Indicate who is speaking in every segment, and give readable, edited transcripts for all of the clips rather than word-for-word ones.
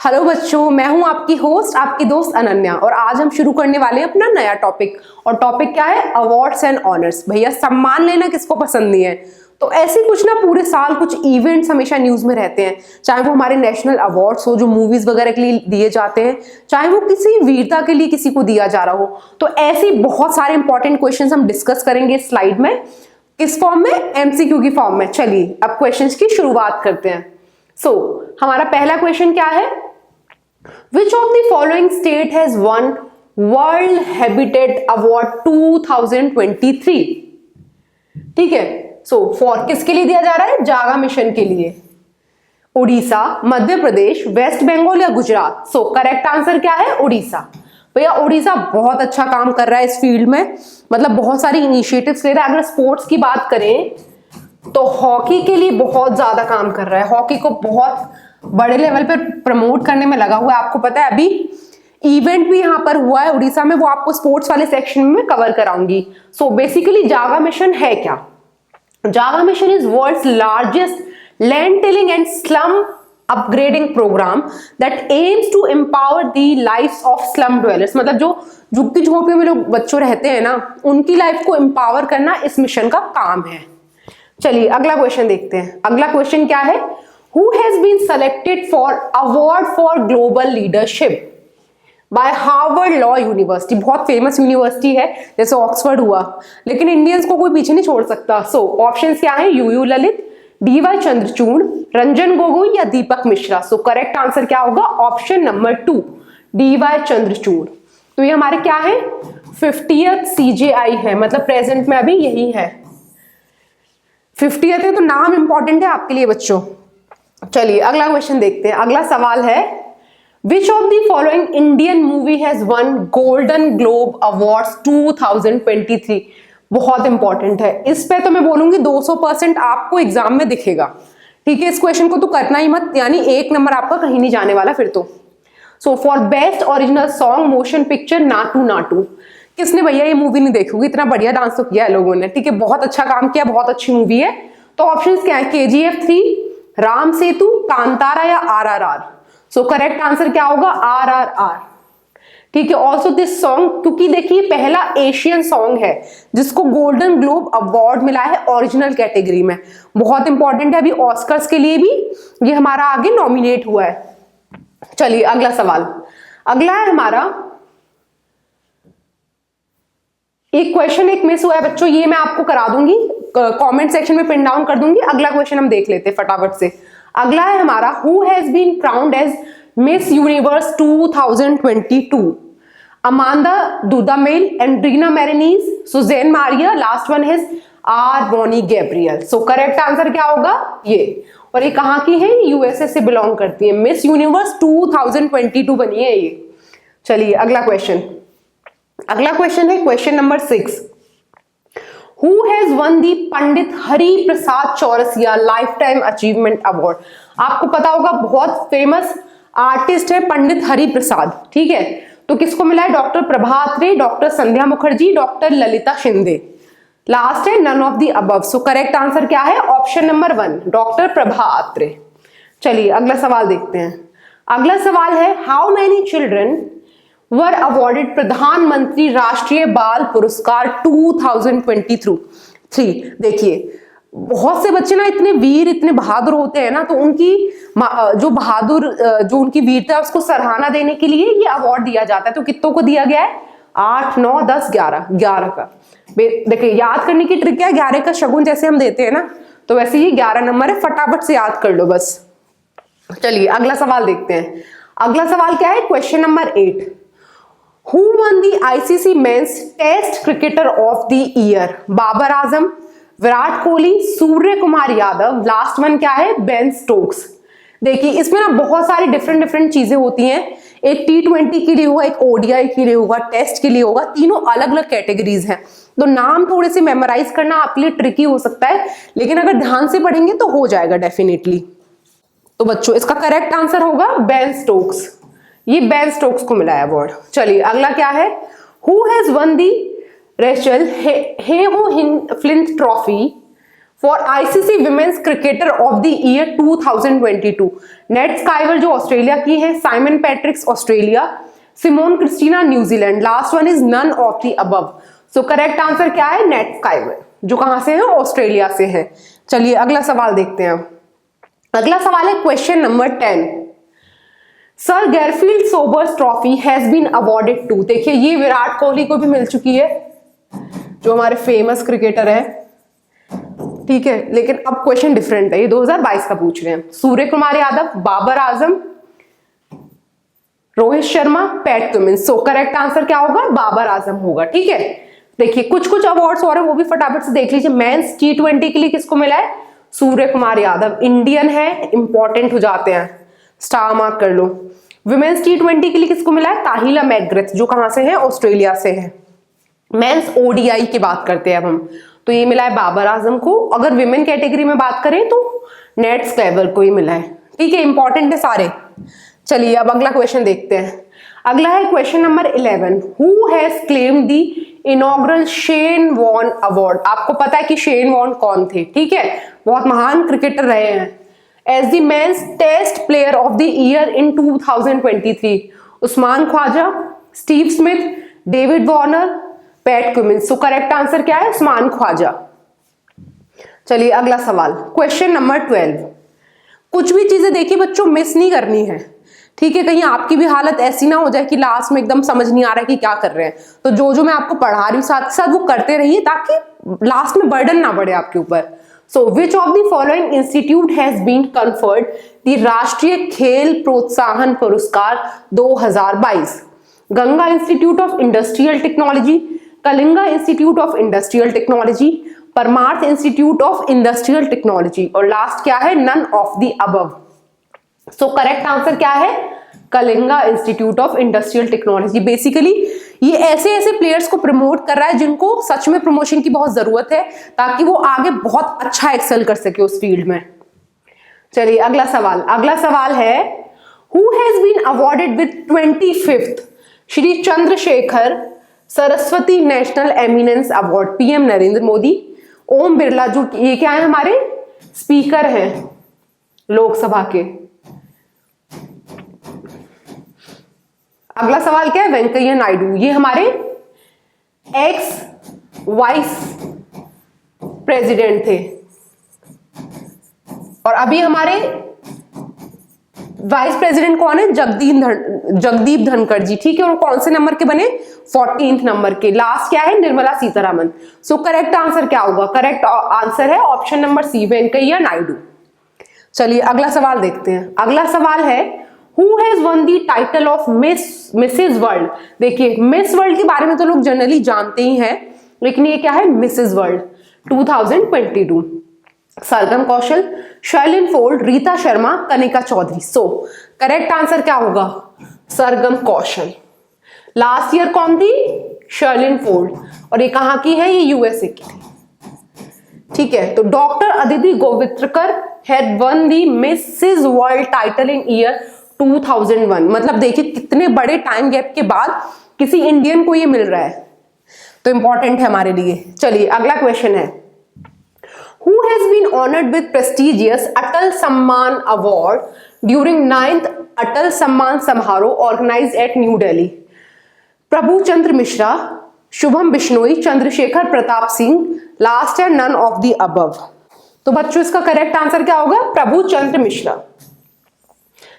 Speaker 1: Hello बच्चों, मैं हूं आपकी होस्ट, आपकी दोस्त अनन्या। और आज हम शुरू करने वाले हैं अपना नया टॉपिक। और टॉपिक क्या है? Awards and honours. भैया, सम्मान लेना किसको पसंद नहीं है? तो ऐसे कुछ ना पूरे साल कुछ इवेंट्स हमेशा न्यूज में रहते हैं, चाहे वो हमारे नेशनल अवार्ड्स हो जो मूवीज वगैरह के लिए दिए जाते हैं, चाहे वो किसी वीरता के लिए किसी को दिया जा रहा हो। तो ऐसे बहुत सारे इंपॉर्टेंट क्वेश्चंस हम डिस्कस करेंगे इस स्लाइड में। किस फॉर्म में? एमसीक्यू की फॉर्म में। चलिए अब क्वेश्चंस की शुरुआत करते हैं। हमारा पहला क्वेश्चन क्या है? Which of the following state has won World Habitat Award 2023? ठीक है, फॉर किसके लिए दिया जा रहा है? जागा मिशन के लिए। उड़ीसा, मध्य प्रदेश, वेस्ट बंगाल या गुजरात? करेक्ट आंसर क्या है? उड़ीसा। भैया, उड़ीसा बहुत अच्छा काम कर रहा है इस फील्ड में, मतलब बहुत सारी इनिशिएटिव्स ले रहा है। अगर स्पोर्ट्स की बात करें तो हॉकी के लिए बहुत ज्यादा काम कर रहा है, हॉकी को बहुत बड़े लेवल पर प्रमोट करने में लगा हुआ है। आपको पता है अभी इवेंट भी यहां पर हुआ है उड़ीसा में, वो आपको स्पोर्ट्स वाले सेक्शन में कवर कराऊंगी। बेसिकली जागा मिशन है क्या? Jaga mission is world's largest land tilling and slum upgrading programme that aims to empower the lives of slum dwellers. मतलब जो झुग्गी झोपड़ियों में लोग बच्चों रहते हैं ना, उनकी लाइफ को एम्पावर करना इस मिशन का काम है। चलिए अगला क्वेश्चन देखते हैं। अगला क्वेश्चन क्या है? Who has been selected for award for global leadership by Harvard Law University? बहुत फेमस यूनिवर्सिटी है, जैसे ऑक्सफोर्ड हुआ, लेकिन इंडियंस को कोई पीछे नहीं छोड़ सकता। ऑप्शंस क्या है? यूयू ललित, डीवाई चंद्रचूड़, रंजन गोगोई या दीपक मिश्रा? करेक्ट आंसर क्या होगा? Option number 2, D Y Chandrachud. तो ये हमारे क्या है? 50th CJI है, मतलब प्रेजेंट में अभी यही है। 50th है तो नाम इंपॉर्टेंट है आपके लिए बच्चों। चलिए अगला क्वेश्चन देखते हैं। अगला सवाल है, विच of the following Indian movie has one golden globe awards 2023? बहुत इंपॉर्टेंट है, इस पे तो मैं बोलूंगी 200% आपको एग्जाम में दिखेगा। ठीक है, इस क्वेश्चन को तो करना ही मत, यानी 1 नंबर आपका कहीं नहीं जाने वाला फिर तो। For best original song motion picture Naatu Naatu. किसने भैया ये मूवी नहीं देखी होगी? इतना बढ़िया डांस तो किया है लोगों ने। ठीक है, बहुत अच्छा काम किया, बहुत अच्छी मूवी है। तो ऑप्शंस क्या है? KGF 3, राम सेतु, कांतारा या RRR? करेक्ट आंसर क्या होगा? RRR। ठीक है, ऑल्सो दिस सॉन्ग, क्योंकि देखिए पहला एशियन सॉन्ग है जिसको गोल्डन ग्लोब अवार्ड मिला है ओरिजिनल कैटेगरी में। बहुत इंपॉर्टेंट है, अभी ऑस्कर्स के लिए भी ये हमारा आगे नॉमिनेट हुआ है। चलिए अगला सवाल। अगला है हमारा, एक क्वेश्चन एक मिस हुआ है बच्चों, ये मैं आपको करा दूंगी, कमेंट सेक्शन में पिन डाउन कर दूंगी। अगला क्वेश्चन हम देख लेते हैं फटाफट से। अगला है हमारा, who has been crowned as Miss Universe 2022? Amanda Dudamel, Andreina Martinez, Suzanne Maria, last one है R Bonney Gabriel. Correct answer क्या होगा? ये। और ये कहाँ की है? USA से बिलोंग करती है। मिस यूनिवर्स 2022 बनी है ये। चलिए अगला क्वेश्चन। अगला क्वेश्चन है question number 6। Who has won the Pandit Hari Prasad Chaurasia life time achievement award? आपको पता होगा बहुत फेमस आर्टिस्ट है पंडित हरि प्रसाद। ठीक है, तो किसको मिला है? Doctor Prabha Atre, doctor Sandhya Mukherjee, doctor Lalita Shinde. Last है none of the above. Correct answer क्या है? Option number 1, doctor Prabha Atre. चलिए अगला सवाल देखते हैं। अगला सवाल है, how many children were awarded प्रधानमंत्री राष्ट्रीय बाल पुरस्कार 2023? देखिए बहुत से बच्चे ना इतने वीर, इतने बहादुर होते हैं ना, तो उनकी जो उनकी वीरता है उसको सराहना देने के लिए ये अवार्ड दिया जाता है। तो कितनों को दिया गया है? 8, 9, 10, 11 का। देखिए याद करने की ट्रिक है, 11 का शगुन जैसे हम देते हैं ना, तो वैसे ही 11 नंबर है, फटाफट से याद कर लो बस। चलिए अगला सवाल देखते हैं। अगला सवाल क्या है? Question number 8। Who won the ICC Men's Test Cricketer of the Year? Babar Azam, Virat Kohli, Surya Kumar Yadav, last one क्या है? Ben Stokes. देखिए इसमें ना बहुत सारी डिफरेंट चीजें होती हैं। एक T20 के लिए होगा, एक ODI के लिए होगा, टेस्ट के लिए होगा, तीनों अलग अलग कैटेगरीज हैं। तो नाम थोड़े से मेमोराइज करना आपके लिए ट्रिकी हो सकता है, लेकिन अगर ध्यान से पढ़ेंगे तो हो जाएगा डेफिनेटली। तो बच्चों इसका करेक्ट आंसर होगा बेन स्टोक्स। ये बेन स्टोक्स को मिला है अवार्ड। चलिए अगला क्या है? Who has won the Rachael Heyhoe Flint trophy for ICC women's cricketer of the year 2022। Nat Sciver जो ऑस्ट्रेलिया की है, Simon Patricks Australia, Simone Christina New Zealand, last one is none of the above. So correct answer क्या है? Net Sciver, जो कहां से है? Australia से है। चलिए अगला सवाल देखते हैं। अगला सवाल है question number 10। Sir Garfield Sobers trophy has been awarded to. देखिए ये विराट कोहली को भी मिल चुकी है, जो हमारे फेमस क्रिकेटर है, ठीक है, लेकिन अब क्वेश्चन डिफरेंट है, ये 2022 का पूछ रहे हैं। Surya Kumar Yadav, Babar Azam, Rohit Sharma, Pat Cummins. So correct answer क्या होगा? बाबर आजम होगा, ठीक है। देखिए कुछ कुछ अवार्ड्स और है, वो भी फटाफट से देख लीजिए। मेंस T20 के लिए किसको मिला है? सूर्य कुमार यादव, इंडियन है, इंपॉर्टेंट हो जाते हैं, स्टार मार्क कर लो। विमेन्स T20 के लिए किसको मिला है? ताहिला मैकग्रेथ, जो कहां से है? ऑस्ट्रेलिया से है। मेंस ODI की बात करते हैं अब हम, तो ये मिला है बाबर आजम को। अगर विमेन कैटेगरी में बात करें तो नेट स्काइवर को ही मिला है, ठीक है, इंपॉर्टेंट है सारे। चलिए अब अगला क्वेश्चन देखते हैं। अगला है question number 11। Who has claimed the inaugural Shane Warne award. आपको पता है कि शेन वॉर्न कौन थे, ठीक है, बहुत महान क्रिकेटर रहे हैं। As the men's test player of the year in 2023। Usman Khawaja, Steve Smith, David Warner, Pat Cummins. So correct answer क्या है? उस्मान ख्वाजा। चलिए अगला सवाल, क्वेश्चन नंबर 12। कुछ भी चीजें देखिए बच्चों मिस नहीं करनी है, ठीक है, कहीं आपकी भी हालत ऐसी ना हो जाए कि लास्ट में एकदम समझ नहीं आ रहा है कि क्या कर रहे हैं। तो जो जो मैं आपको पढ़ा रही हूँ साथ साथ वो करते रहिए, ताकि लास्ट में बर्डन ना बढ़े आपके ऊपर। So which of the following institute has been conferred the Rashtriya Khel Protsahan Puraskar 2022? Ganga institute of industrial technology, Kalinga institute of industrial technology, Parmarth institute of industrial technology, और लास्ट क्या है? None of the above. So correct answer क्या है? Kalinga institute of industrial technology. Basically ये ऐसे ऐसे players को promote कर रहा है जिनको सच में प्रमोशन की बहुत जरूरत है, ताकि वो आगे बहुत अच्छा एक्सेल कर सके उस फील्ड में। चलिए अगला सवाल। अगला सवाल है who has been awarded with 25th Shri Chandrashekar Saraswati national eminence award? PM Narendra Modi, Om Birla, जो ये क्या है? हमारे स्पीकर हैं लोकसभा के। अगला सवाल क्या है? वेंकैया नायडू, ये हमारे एक्स वाइस प्रेसिडेंट थे, और अभी हमारे वाइस प्रेसिडेंट कौन है? जगदीप धनखड़ जी, ठीक है, और कौन से नंबर के बने? 14th नंबर के। लास्ट क्या है? Nirmala Sitharaman. So correct answer क्या होगा? करेक्ट आंसर है option number C, Venkaiah Naidu. चलिए अगला सवाल देखते हैं। अगला सवाल है who has won the title of Mrs world? देखिए मिस वर्ल्ड के बारे में तो लोग जनरली जानते ही हैं, लेकिन ये क्या है? Mrs World 2022। Sargam Kaushal, Shailin Fold, Rita Sharma, Kanika Chaudhary. So correct answer क्या होगा? सरगम कौशल। लास्ट ईयर कौन थी? शैलिन फोल्ड, और ये कहां की है? ये USA की थी, ठीक है। तो doctor Aditi Govitrikar had won the Mrs World title in year 2001। मतलब देखिए कितने बड़े टाइम गैप के बाद किसी इंडियन को ये मिल रहा है, तो इंपॉर्टेंट है हमारे लिए। चलिए अगला क्वेश्चन है Who has been honored with prestigious Atal Samman Award during 9th Atal Samman Samharoh organized at New Delhi? Prabhu Chandra Mishra, Shubham Bishnoi, Chandrashekhar Pratap Singh, last है नन ऑफ द अबव। तो बच्चों इसका करेक्ट आंसर क्या होगा? प्रभु चंद्र मिश्रा,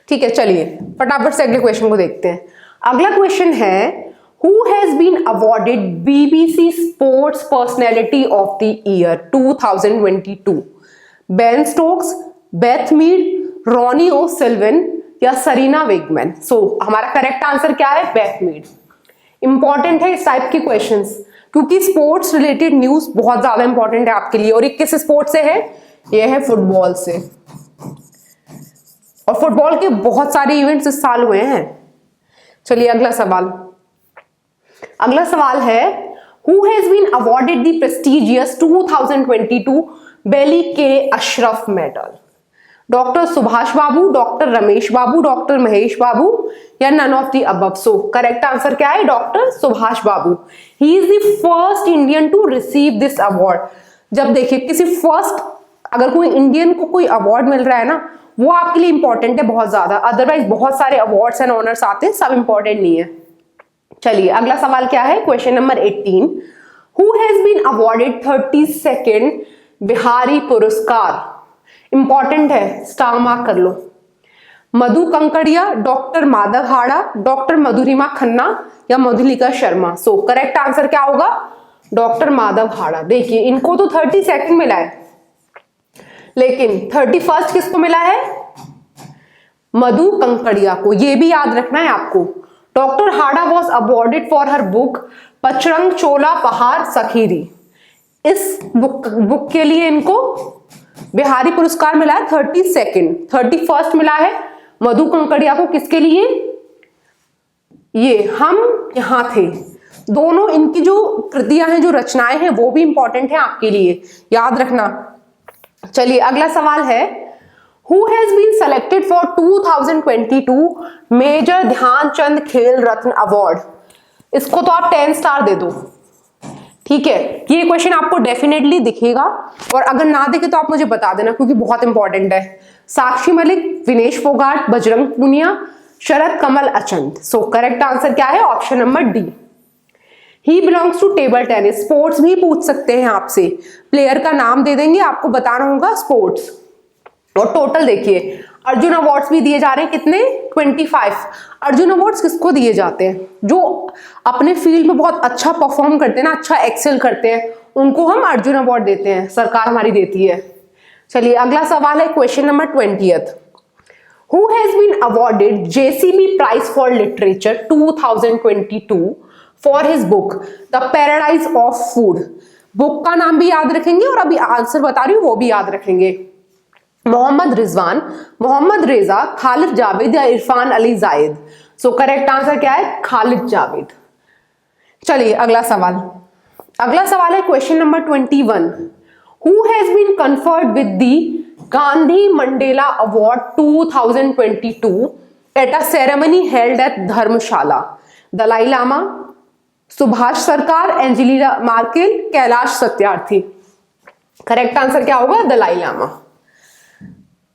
Speaker 1: ठीक है। चलिए फटाफट से अगले क्वेश्चन को देखते हैं। अगला क्वेश्चन है Who has been awarded BBC Sports Personality of the Year 2022? Ben Stokes, Beth Mead, Ronnie O'Sullivan या सरीना वेगमैन? सो हमारा करेक्ट आंसर क्या है? Beth Mead. इंपॉर्टेंट है इस टाइप के क्वेश्चंस, क्योंकि स्पोर्ट्स रिलेटेड न्यूज बहुत ज्यादा इंपॉर्टेंट है आपके लिए। और ये किस स्पोर्ट से है? ये है फुटबॉल से, और फुटबॉल के बहुत सारे इवेंट्स इस साल हुए हैं। चलिए अगला सवाल। अगला सवाल है Who has been awarded the prestigious 2022 Bailey K Ashford medal? Doctor Subhash Babu, doctor Ramesh Babu, doctor Mahesh Babu या none of the above? So correct answer क्या है? Doctor Subhash Babu. He is the first Indian to receive this award. जब देखिए किसी फर्स्ट अगर कोई Indian को कोई अवार्ड मिल रहा है ना, वो आपके लिए इंपॉर्टेंट है बहुत ज्यादा, अदरवाइज बहुत सारे अवार्ड्स एंड ऑनर्स आते हैं, सब इंपॉर्टेंट नहीं है। चलिए अगला सवाल क्या है, question number 18, who has been awarded 32nd बिहारी पुरस्कार। इंपॉर्टेंट है, स्टार मार्क कर लो। मधु कंकड़िया, डॉक्टर माधव हाड़ा, डॉक्टर मधुरिमा खन्ना या Madhulika Sharma. So correct answer क्या होगा, डॉक्टर माधव हाड़ा। देखिए इनको तो 32nd मिला है, लेकिन 31st किसको मिला है, मधु कंकड़िया को। ये भी याद रखना है आपको। Doctor Hada was awarded for her book Pachrang Chola Pahad Sakhiri. इस बुक के लिए इनको बिहारी पुरस्कार मिला है 32nd। 31st मिला है मधु कंकड़िया को किसके लिए, ये हम यहां थे। दोनों इनकी जो कृतियां हैं, जो रचनाएं हैं, वो भी इंपॉर्टेंट है आपके लिए, याद रखना। चलिए अगला सवाल है, who has been selected for 2022 major Dhyan Chand Khel Ratna award. इसको तो आप 10 स्टार दे दो, ठीक है। ये क्वेश्चन आपको डेफिनेटली दिखेगा, और अगर ना दिखे तो आप मुझे बता देना, क्योंकि बहुत इंपॉर्टेंट है। Sakshi Malik, Vinesh Phogat, Bajrang Punia, Sharath Kamal Achanta. So correct answer क्या है, option number D. He belongs to table tennis. Sports भी पूछ सकते हैं आपसे, प्लेयर का नाम दे देंगे, आपको बताना होगा स्पोर्ट्स। और टोटल देखिए अर्जुन अवार्ड्स भी दिए जा रहे हैं, कितने, 25। अर्जुन अवार्ड्स किसको दिए जाते हैं, जो अपने फील्ड में बहुत अच्छा परफॉर्म करते हैं ना, अच्छा एक्सेल करते हैं, उनको हम अर्जुन अवार्ड देते हैं, सरकार हमारी देती है। चलिए अगला सवाल है, question number 20th, who has been awarded JCB prize for literature 2022 for his book the paradise of food. Book का नाम भी याद रखेंगे और अभी आंसर बता रही हूं वो भी याद रखेंगे। मोहम्मद रिजवान, मोहम्मद रेजा, खालिद जावेद या इरफान अली जायद। सो करेक्ट आंसर क्या है, खालिद जावेद। चलिए अगला सवाल, अगला सवाल है question number 21, who has been conferred with the Gandhi Mandela award 2022 at a ceremony held at Dharamshala. Dalai Lama, Subhash Sarkar, Angelina Merkel, Kailash Satyarthi. Correct answer क्या होगा, दलाई लामा।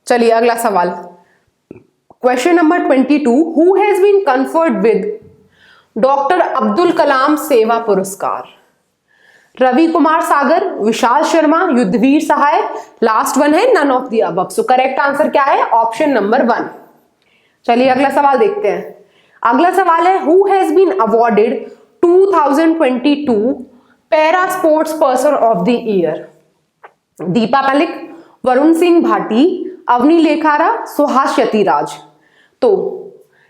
Speaker 1: चलिए अगला सवाल, question number 22, who has been conferred with doctor Abdul Kalam Seva Puraskar. Ravi Kumar Sagar, Vishal Sharma, Yudhvir Sahay, last one है none of the above. So correct answer क्या है, option number 1। चलिए अगला सवाल देखते हैं। अगला सवाल है, who has been awarded 2022 para sports person of the year. Deepa Malik, Varun Singh Bhati, Avani Lekhara, Suhas Yathiraj. तो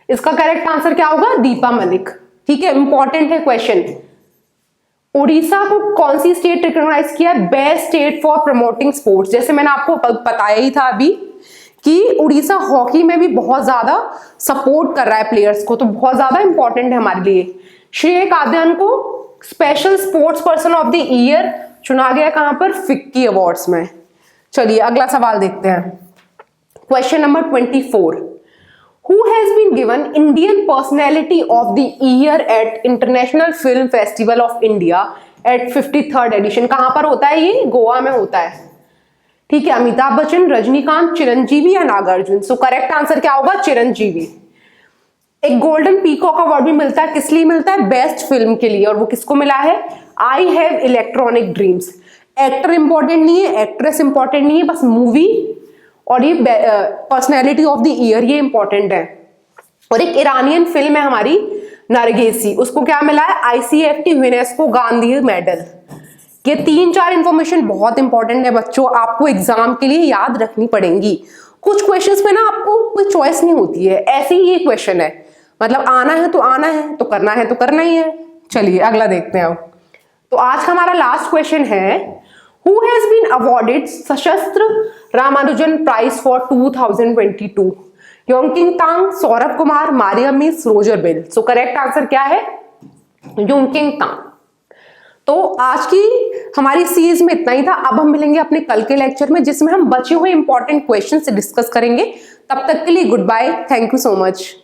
Speaker 1: इसका करेक्ट आंसर क्या होगा, दीपा मलिक। ठीक है, इंपॉर्टेंट है क्वेश्चन। उड़ीसा को कौन सी स्टेट रिकॉग्नाइज किया, best state for promoting sports. जैसे मैंने आपको बताया ही था अभी कि उड़ीसा हॉकी में भी बहुत ज्यादा सपोर्ट कर रहा है प्लेयर्स को, तो बहुत ज्यादा इंपॉर्टेंट है हमारे लिए। श्रेय काद्यान को special sports person of the year चुना गया, कहां पर, फिक्की अवार्ड्स में। चलिए अगला सवाल देखते हैं, question number 24, who has been given Indian personality of the year at international film festival of India at 53rd edition. कहां पर होता है ये, गोवा में होता है। ठीक है, अमिताभ बच्चन, रजनीकांत, चिरंजीवी या नागार्जुन। सो करेक्ट आंसर क्या होगा, चिरंजीवी। एक गोल्डन पीकॉक अवार्ड भी मिलता है, किस लिए मिलता है, बेस्ट फिल्म के लिए, और वो किसको मिला है, I have electronic dreams. Actor important नहीं है, एक्ट्रेस इंपॉर्टेंट नहीं है, बस मूवी और ये पर्सनैलिटी ऑफ द ईयर ये इंपॉर्टेंट है। और एक ईरानियन फिल्म है हमारी नरगेसी, उसको क्या मिला है, ICFT यूनेस्को गांधी मेडल। ये 3-4 इंफॉर्मेशन बहुत इंपॉर्टेंट है बच्चों, आपको एग्जाम के लिए याद रखनी पड़ेंगी। कुछ क्वेश्चंस में ना आपको कोई चॉइस नहीं होती है, ऐसे ही ये क्वेश्चन है, मतलब आना है तो आना है, तो करना है तो करना ही है। चलिए अगला देखते हैं। तो आज का हमारा लास्ट क्वेश्चन है, who has been awarded SASTRA Ramanujan prize for 2022। Yunqing Tang, Saurabh Kumar, Maria Miss, Roger Bell. So correct answer क्या है, योंकिंग तांग। तो आज की हमारी सीरीज में इतना ही था। अब हम मिलेंगे अपने कल के लेक्चर में, जिसमें हम बचे हुए इंपॉर्टेंट क्वेश्चन से डिस्कस करेंगे। तब तक के लिए goodbye, thank you so much.